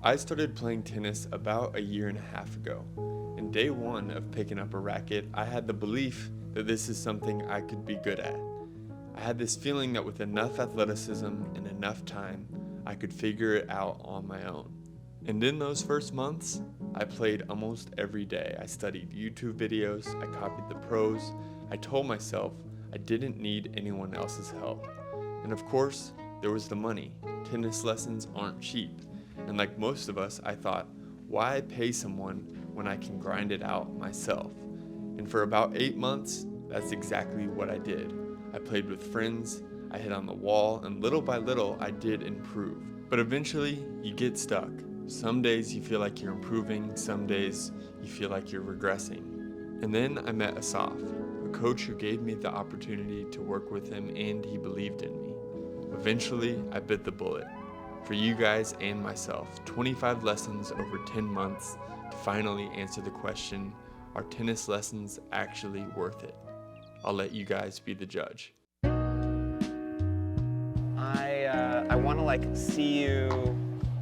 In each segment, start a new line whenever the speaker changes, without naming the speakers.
I started playing tennis about a year and a half ago. And day one of picking up a racket, I had the belief that this is something I could be good at. I had this feeling that with enough athleticism and enough time, I could figure it out on my own. And in those first months, I played almost every day. I studied YouTube videos, I copied the pros, I told myself I didn't need anyone else's help. And of course, there was the money. Tennis lessons aren't cheap. And like most of us, I thought, why pay someone when I can grind it out myself? And for about 8 months, that's exactly what I did. I played with friends, I hit on the wall, and little by little, I did improve. But eventually, you get stuck. Some days you feel like you're improving, some days you feel like you're regressing. And then I met Asaf, a coach who gave me the opportunity to work with him, and he believed in me. Eventually, I bit the bullet. For you guys and myself, 25 lessons over 10 months to finally answer the question, are tennis lessons actually worth it? I'll let you guys be the judge.
I want to see you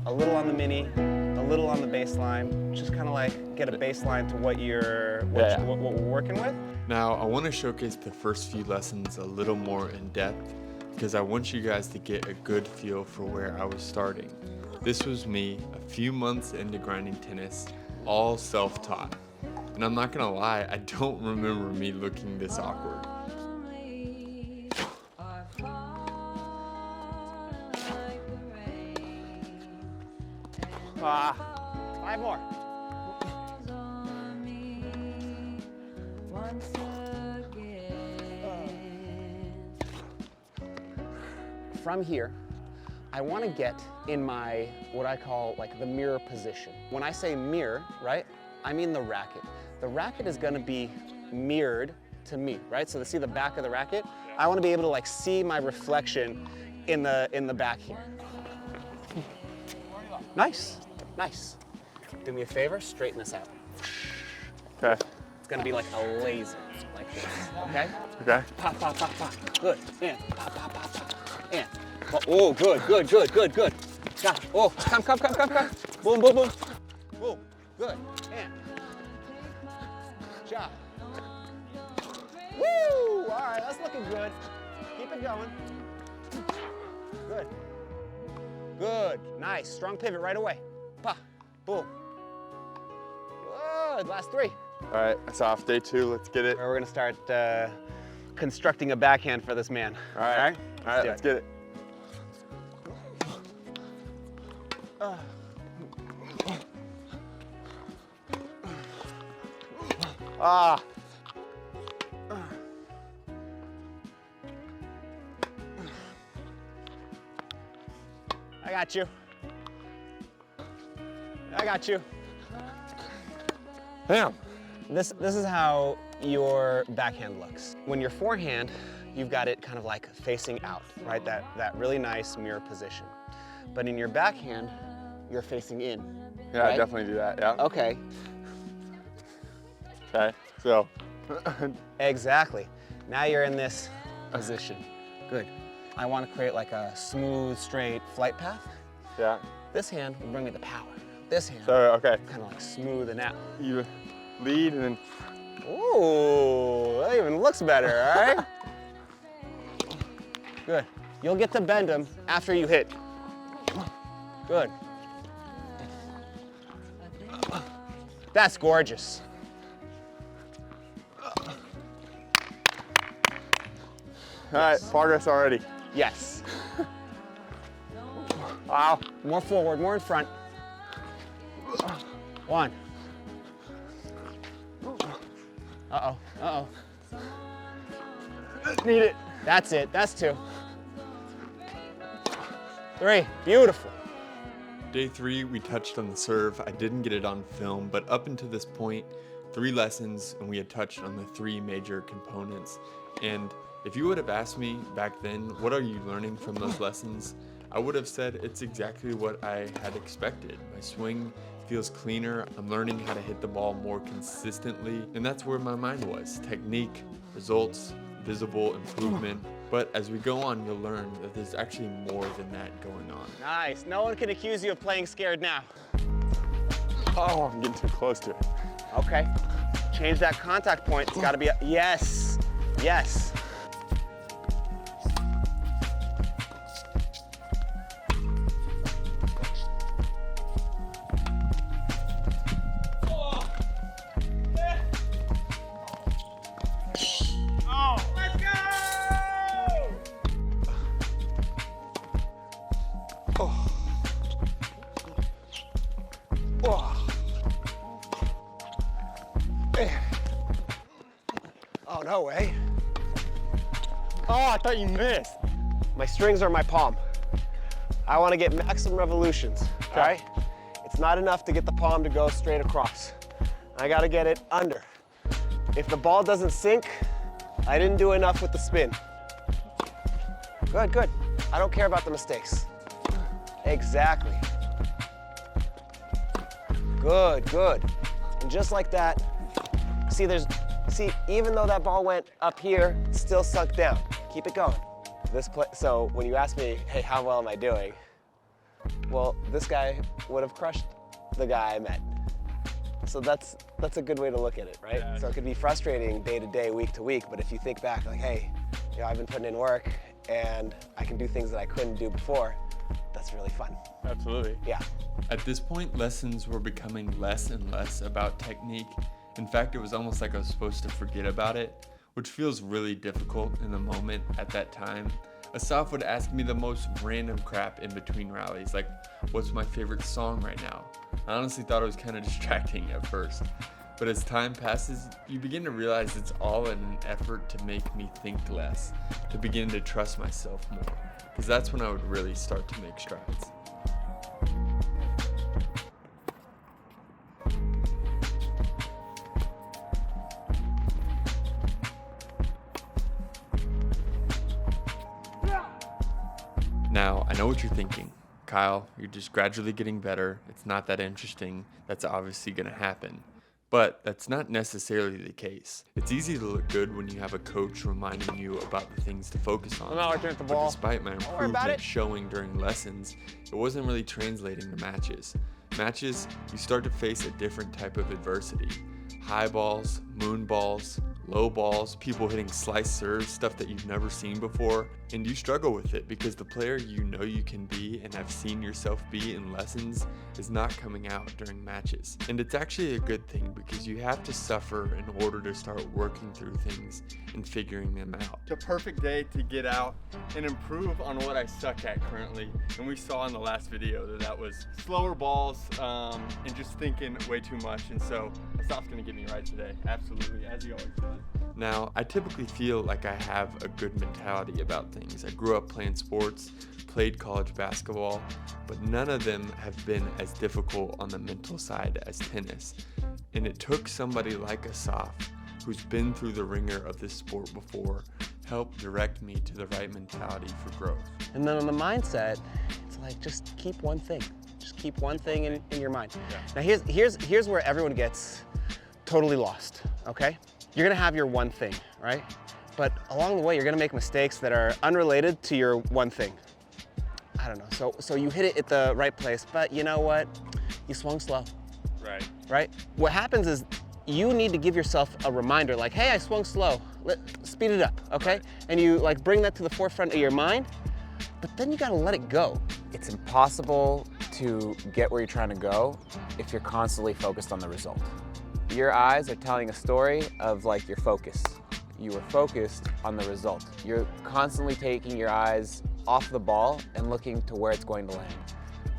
a little on the mini, a little on the baseline, just kind of get a baseline to what what we're working with.
Now, I want to showcase the first few lessons a little more in depth because I want you guys to get a good feel for where I was starting. This was me a few months into grinding tennis, all self-taught. And I'm not gonna lie, I don't remember me looking this awkward.
Five more. From here, I want to get in my, what I call the mirror position. When I say mirror, right, I mean the racket. The racket is going to be mirrored to me, right? So to see the back of the racket, I want to be able to see my reflection in the back here. Nice, nice. Do me a favor, straighten this out.
Okay.
It's gonna be like a laser, like this, okay?
Okay.
Pop, pop, pop, pop. Good, and pop, pop, pop, pop. And, oh, good, good, good, good, good. Got it. Oh, come. Boom, boom, boom. Boom, good, and. Job. Woo! All right, that's looking good. Keep it going. Good. Good, nice, strong pivot right away. Pa, boom. Good, last 3.
All right, that's off day 2, let's get it.
We're gonna start constructing a backhand for this man.
All right, let's get it.
Ah. I got you. I got you.
Bam.
This is how your backhand looks. When your forehand, you've got it kind of facing out, right? That really nice mirror position. But in your backhand, you're facing in.
Yeah,
right?
I definitely do that, yeah.
Okay.
Okay, so.
Exactly. Now you're in this position. Good. I want to create a smooth, straight flight path.
Yeah.
This hand will bring me the power. This hand,
So, okay.
kind of smooth and out.
You lead and then.
Ooh, that even looks better, all right? Good. You'll get to bend them after you hit. Good. That's gorgeous.
All right, progress already.
Yes.
Wow.
More forward, more in front. 1. Uh-oh, uh-oh.
Need it.
That's it, that's 2. 3, beautiful.
Day 3, we touched on the serve. I didn't get it on film, but up until this point, 3 lessons, and we had touched on the 3 major components. And if you would have asked me back then, what are you learning from those lessons? I would have said it's exactly what I had expected. My swing feels cleaner. I'm learning how to hit the ball more consistently, and that's where my mind was. Technique, results, visible improvement. But as we go on, you'll learn that there's actually more than that going on.
Nice. No one can accuse you of playing scared now.
Oh, I'm getting too close to it.
Okay. Change that contact point. It's got to be a, yes. Yes. Oh, no way.
Oh, I thought you missed.
My strings are my palm. I want to get maximum revolutions, okay? It's not enough to get the palm to go straight across. I got to get it under. If the ball doesn't sink, I didn't do enough with the spin. Good, good. I don't care about the mistakes. Exactly. Good, good. And just like that, see, even though that ball went up here, it still sunk down. Keep it going. So when you ask me, hey, how well am I doing? Well, this guy would have crushed the guy I met. So that's a good way to look at it, right?
Yeah.
So it could be frustrating day to day, week to week, but if you think back, like, hey, you know, I've been putting in work and I can do things that I couldn't do before, that's really fun.
Absolutely.
Yeah.
At this point, lessons were becoming less and less about technique. In fact, it was almost like I was supposed to forget about it, which feels really difficult in the moment at that time. Asaf would ask me the most random crap in between rallies, like, what's my favorite song right now? I honestly thought it was kind of distracting at first. But as time passes, you begin to realize it's all in an effort to make me think less, to begin to trust myself more, because that's when I would really start to make strides. Now, I know what you're thinking. Kyle, you're just gradually getting better. It's not that interesting. That's obviously going to happen. But that's not necessarily the case. It's easy to look good when you have a coach reminding you about the things to focus on.
I'm not looking at the
But
ball.
despite my
worry about
improvement
it.
showing during lessons, it wasn't really translating to matches. Matches, you start to face a different type of adversity. High balls, moon balls, low balls, people hitting slice serves, stuff that you've never seen before, and you struggle with it because the player you know you can be and have seen yourself be in lessons is not coming out during matches. And it's actually a good thing because you have to suffer in order to start working through things and figuring them out.
The perfect day to get out and improve on what I suck at currently. And we saw in the last video that was slower balls and just thinking way too much. And so Asaf's gonna get me right today, absolutely, as he always does.
Now, I typically feel like I have a good mentality about things. I grew up playing sports, played college basketball, but none of them have been as difficult on the mental side as tennis. And it took somebody like Asaf, who's been through the ringer of this sport before, help direct me to the right mentality for growth.
And then on the mindset, it's like, just keep one thing. Just keep one thing in your mind.
Yeah.
Now here's where everyone gets totally lost, okay? You're gonna have your one thing, right? But along the way, you're gonna make mistakes that are unrelated to your one thing. I don't know, so you hit it at the right place, but you know what? You swung slow, right? What happens is you need to give yourself a reminder like, hey, I swung slow, speed it up, okay?
Right.
And you like bring that to the forefront of your mind, but then you gotta let it go.
It's impossible to get where you're trying to go if you're constantly focused on the result. Your eyes are telling a story of like your focus. You were focused on the result. You're constantly taking your eyes off the ball and looking to where it's going to land.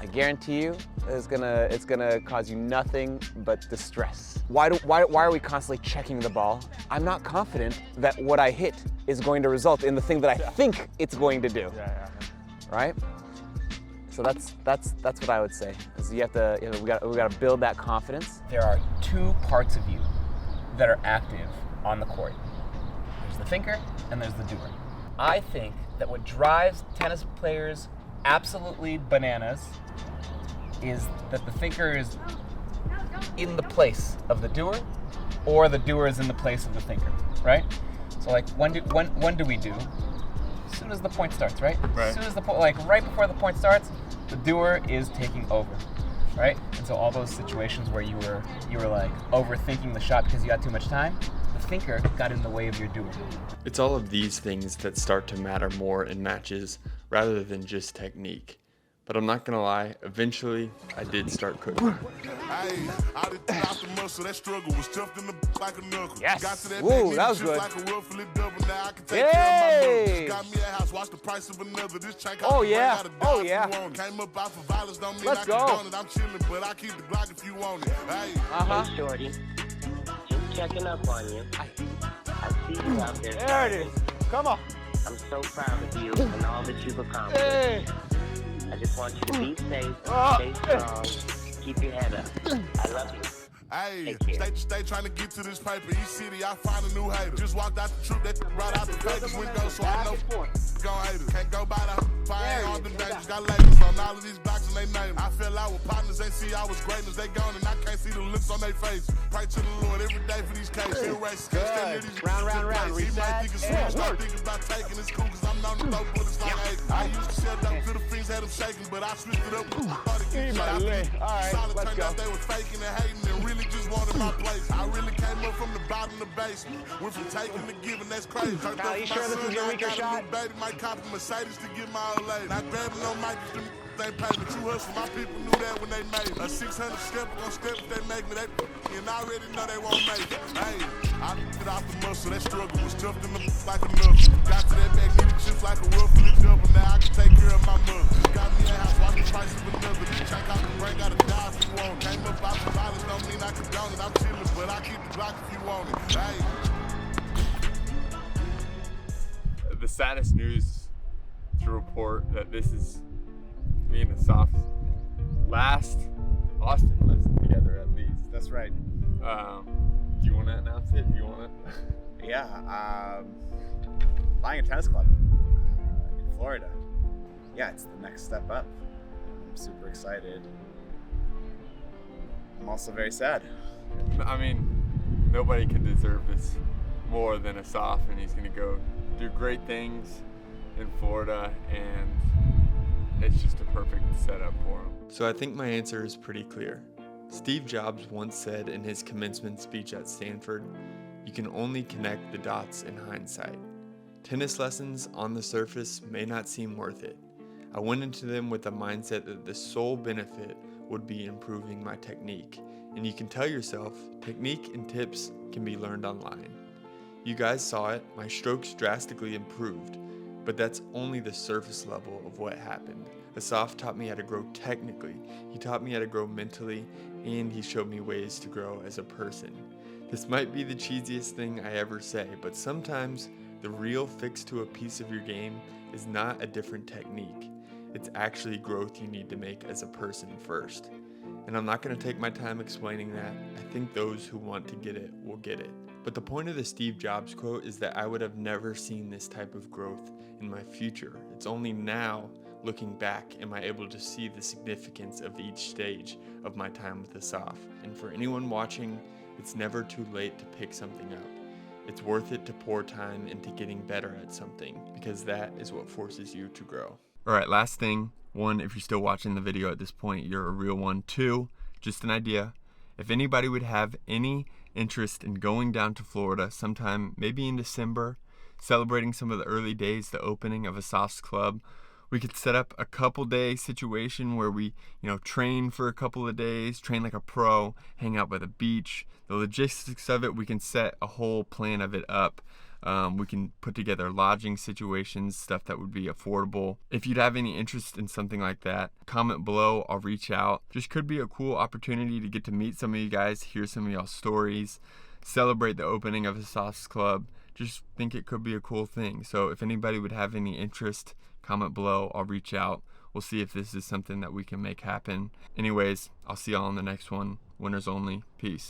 I guarantee you it's gonna cause you nothing but distress. Why are we constantly checking the ball? I'm not confident that what I hit is going to result in the thing that I think it's going to do.
Yeah.
Right? So that's what I would say. Is we gotta build that confidence. There are two parts of you that are active on the court. There's the thinker and there's the doer. I think that what drives tennis players absolutely bananas is that the thinker is in the place of the doer, or the doer is in the place of the thinker, right? So like when do we do? As soon as the point starts, right?
Right.
As soon as right before the point starts, the doer is taking over. right? And so all those situations where you were like overthinking the shot because you had too much time, the thinker got in the way of your doing.
It's all of these things that start to matter more in matches rather than just technique. But I'm not gonna lie, eventually I did start cooking.
Hey, I did out the muscle, that struggle was stuffed in the like a knuckle.
Yes.
Got to that
Woo,
bag,
that was
just
good.
like a ruffle, it double. Now I can take care of my
Yay!
mother. Got me a house, watch the price of another. This chain
Oh, yeah. Oh, yeah.
Came up out for violence, don't mean
Let's
I
go.
condone it. I'm chilling, but I keep the Glock if you want it. Hey.
Hey, shorty. Just checking up on you. I see you out there.
There it is. Come on.
I'm so proud of you and all that you've accomplished.
Hey.
I just want you to be safe, stay strong, keep your head up. I love you.
Hey,
Take care.
state to state trying to get to this paper. Each city, I find a new hater. Just walked out the troop, that brought out the Vegas window, so I know gon' hate it. Can't go by the fire, all them dangerous. Got labels on all of these blocks and they name. I fell out with partners, they see I was greatness. They gone and I can't see the looks on their face. Pray to the Lord every day for these cases. Feel racist, can't stand near these
Round, round, round.
He might think it's sweet,
Reset.
start thinking about taking this cool, cause I'm known to throw bullets like Aiden. I used to sell dope to the fiends, had them shaking, but I switched it up. Started getting shot out.
All right,
Solid
let's
turned
go.
out they were faking and hating and really just wanted my place. I really came up from the bottom of the basement. Went from taking to giving, that's crazy. Turned
Kyle,
up
you
for
sure
my
this
son,
is your
now I
weaker
got a
shot?
new baby, might cop a Mercedes to get my old lady. Not grabbing no mic, just them ain't paid, but you hustle. My people knew that when they made it. A 600 step, gon' step if they make me. They and I already know they won't make it. Hey, I get off the muscle, that struggle was stuffed in the like a knuckle. Got to that bag, needed chips like a ruffle, it double. Now I can take care of my mother. Just got me a house, watch the price of another. This check out the brain, gotta die if you want. Came up out the violence, don't mean I condone it. I'm chillin', but I keep the Glock if you want it. Hey.
The saddest news to report that this is me and Asaf's last Austin lesson together, at least.
That's right.
Do you want to announce it? Do you want to?
Yeah. Buying a tennis club in Florida. Yeah, it's the next step up. I'm super excited. I'm also very sad.
I mean, nobody can deserve this more than Asaf, and he's going to go do great things in Florida, and it's just a perfect setup for him.
So I think my answer is pretty clear. Steve Jobs once said in his commencement speech at Stanford, "You can only connect the dots in hindsight." Tennis lessons on the surface may not seem worth it. I went into them with the mindset that the sole benefit would be improving my technique. And you can tell yourself, technique and tips can be learned online. You guys saw it, my strokes drastically improved, but that's only the surface level of what happened. Asaf taught me how to grow technically, he taught me how to grow mentally, and he showed me ways to grow as a person. This might be the cheesiest thing I ever say, but sometimes the real fix to a piece of your game is not a different technique. It's actually growth you need to make as a person first. And I'm not going to take my time explaining that. I think those who want to get it will get it. But the point of the Steve Jobs quote is that I would have never seen this type of growth in my future. It's only now, looking back, am I able to see the significance of each stage of my time with Asaf. And for anyone watching, it's never too late to pick something up. It's worth it to pour time into getting better at something, because that is what forces you to grow. All right, last thing. One, if you're still watching the video at this point, you're a real one. Two, just an idea. If anybody would have any interest in going down to Florida sometime, maybe in December, celebrating some of the early days, the opening of Asaf's club, we could set up a couple day situation where we, train for a couple of days, train like a pro, hang out by the beach. The logistics of it, we can set a whole plan of it up. We can put together lodging situations, stuff that would be affordable. If you'd have any interest in something like that, comment below, I'll reach out. Just could be a cool opportunity to get to meet some of you guys, hear some of y'all's stories, celebrate the opening of Asaf's club. Just think it could be a cool thing. So if anybody would have any interest, comment below, I'll reach out. We'll see if this is something that we can make happen. Anyways, I'll see y'all on the next one. Winners only. Peace.